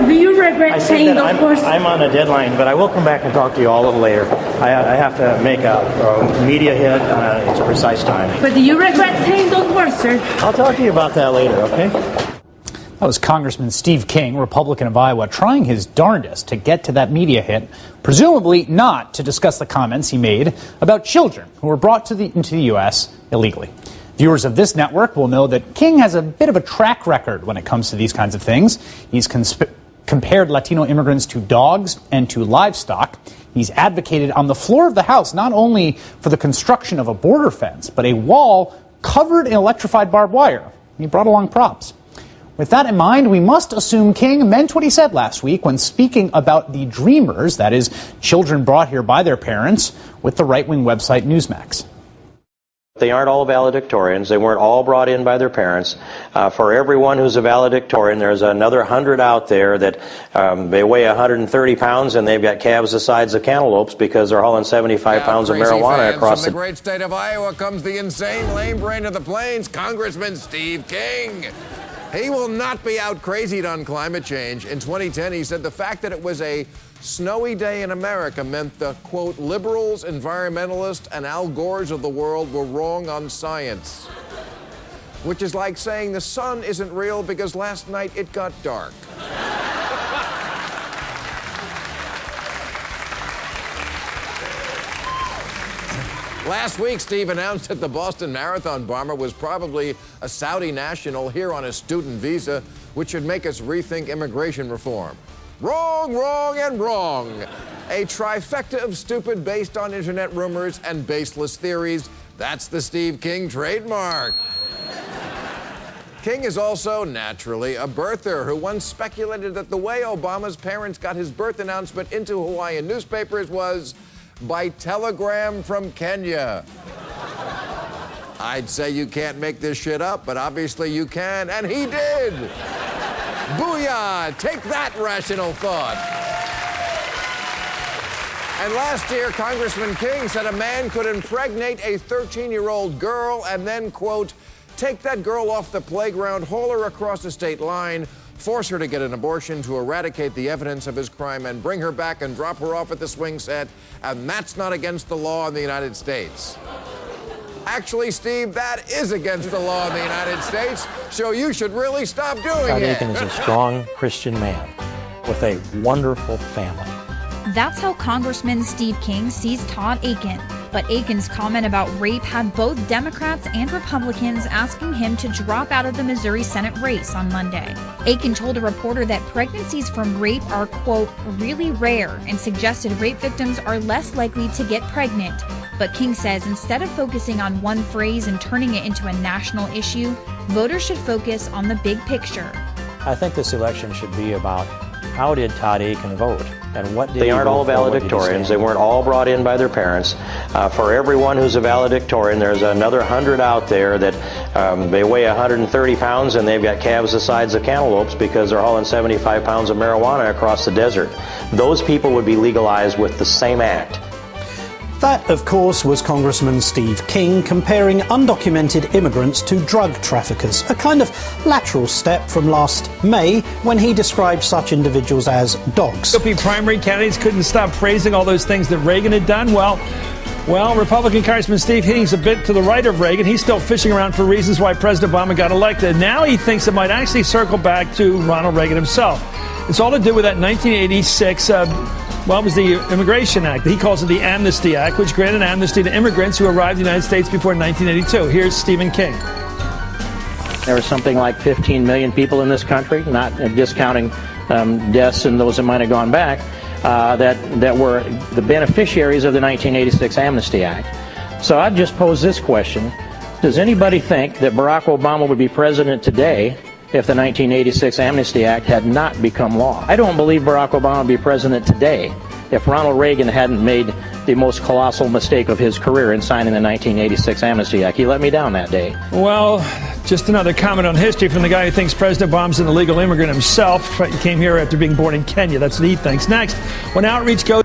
Do you regret saying those words? I'm on a deadline, but I will come back and talk to you all a little later. I have to make a media hit on its precise time. But do you regret saying those words, sir? I'll talk to you about that later, okay? That was Congressman Steve King, Republican of Iowa, trying his darndest to get to that media hit, presumably not to discuss the comments he made about children who were brought into the U.S. illegally. Viewers of this network will know that King has a bit of a track record when it comes to these kinds of things. He's compared Latino immigrants to dogs and to livestock. He's advocated on the floor of the House not only for the construction of a border fence, but a wall covered in electrified barbed wire. He brought along props. With that in mind, we must assume King meant what he said last week when speaking about the Dreamers, that is, children brought here by their parents, with the right-wing website Newsmax. They aren't all valedictorians. They weren't all brought in by their parents. For everyone who's a valedictorian, there's another 100 out there that they weigh 130 pounds and they've got calves the size of cantaloupes because they're hauling 75 pounds of marijuana across the great state of Iowa comes the insane lame brain of the plains, Congressman Steve King. He will not be out crazied on climate change. In 2010, he said the fact that it was a snowy day in America meant the, quote, liberals, environmentalists, and Al Gores of the world were wrong on science. Which is like saying the sun isn't real because last night it got dark. Last week, Steve announced that the Boston Marathon bomber was probably a Saudi national here on a student visa, which should make us rethink immigration reform. Wrong, wrong, and wrong. A trifecta of stupid based on internet rumors and baseless theories. That's the Steve King trademark. King is also, naturally, a birther who once speculated that the way Obama's parents got his birth announcement into Hawaiian newspapers was by telegram from Kenya. I'd say you can't make this shit up, but obviously you can, and he did. Booyah! Take that, rational thought. And last year, Congressman King said a man could impregnate a 13-year-old girl and then, quote, take that girl off the playground, haul her across the state line, force her to get an abortion to eradicate the evidence of his crime, and bring her back and drop her off at the swing set, and that's not against the law in the United States. Actually, Steve, that is against the law in the United States, so you should really stop doing it. Aiken is a strong Christian man with a wonderful family. That's how Congressman Steve King sees Todd Aiken. But Aiken's comment about rape had both Democrats and Republicans asking him to drop out of the Missouri Senate race on Monday. Aiken told a reporter that pregnancies from rape are, quote, really rare, and suggested rape victims are less likely to get pregnant. But King says instead of focusing on one phrase and turning it into a national issue, voters should focus on the big picture. I think this election should be about how did Todd Aiken vote and what did They aren't all valedictorians. They weren't all brought in by their parents. For everyone who's a valedictorian, there's another 100 out there that they weigh 130 pounds and they've got calves the size of cantaloupes because they're hauling 75 pounds of marijuana across the desert. Those people would be legalized with the same act. That, of course, was Congressman Steve King comparing undocumented immigrants to drug traffickers, a kind of lateral step from last May when he described such individuals as dogs. GOP primary candidates couldn't stop praising all those things that Reagan had done. Well, Republican Congressman Steve King's a bit to the right of Reagan. He's still fishing around for reasons why President Obama got elected. Now he thinks it might actually circle back to Ronald Reagan himself. It's all to do with that 1986 it was the Immigration Act. He calls it the Amnesty Act, which granted amnesty to immigrants who arrived in the United States before 1982. Here's Stephen King. There was something like 15 million people in this country, not discounting deaths and those that might have gone back, that were the beneficiaries of the 1986 Amnesty Act. So I'd just pose this question. Does anybody think that Barack Obama would be president today if the 1986 Amnesty Act had not become law? I don't believe Barack Obama would be president today if Ronald Reagan hadn't made the most colossal mistake of his career in signing the 1986 Amnesty Act. He let me down that day. Well, just another comment on history from the guy who thinks President Obama's an illegal immigrant himself. He came here after being born in Kenya. That's what he thinks. Next, when outreach goes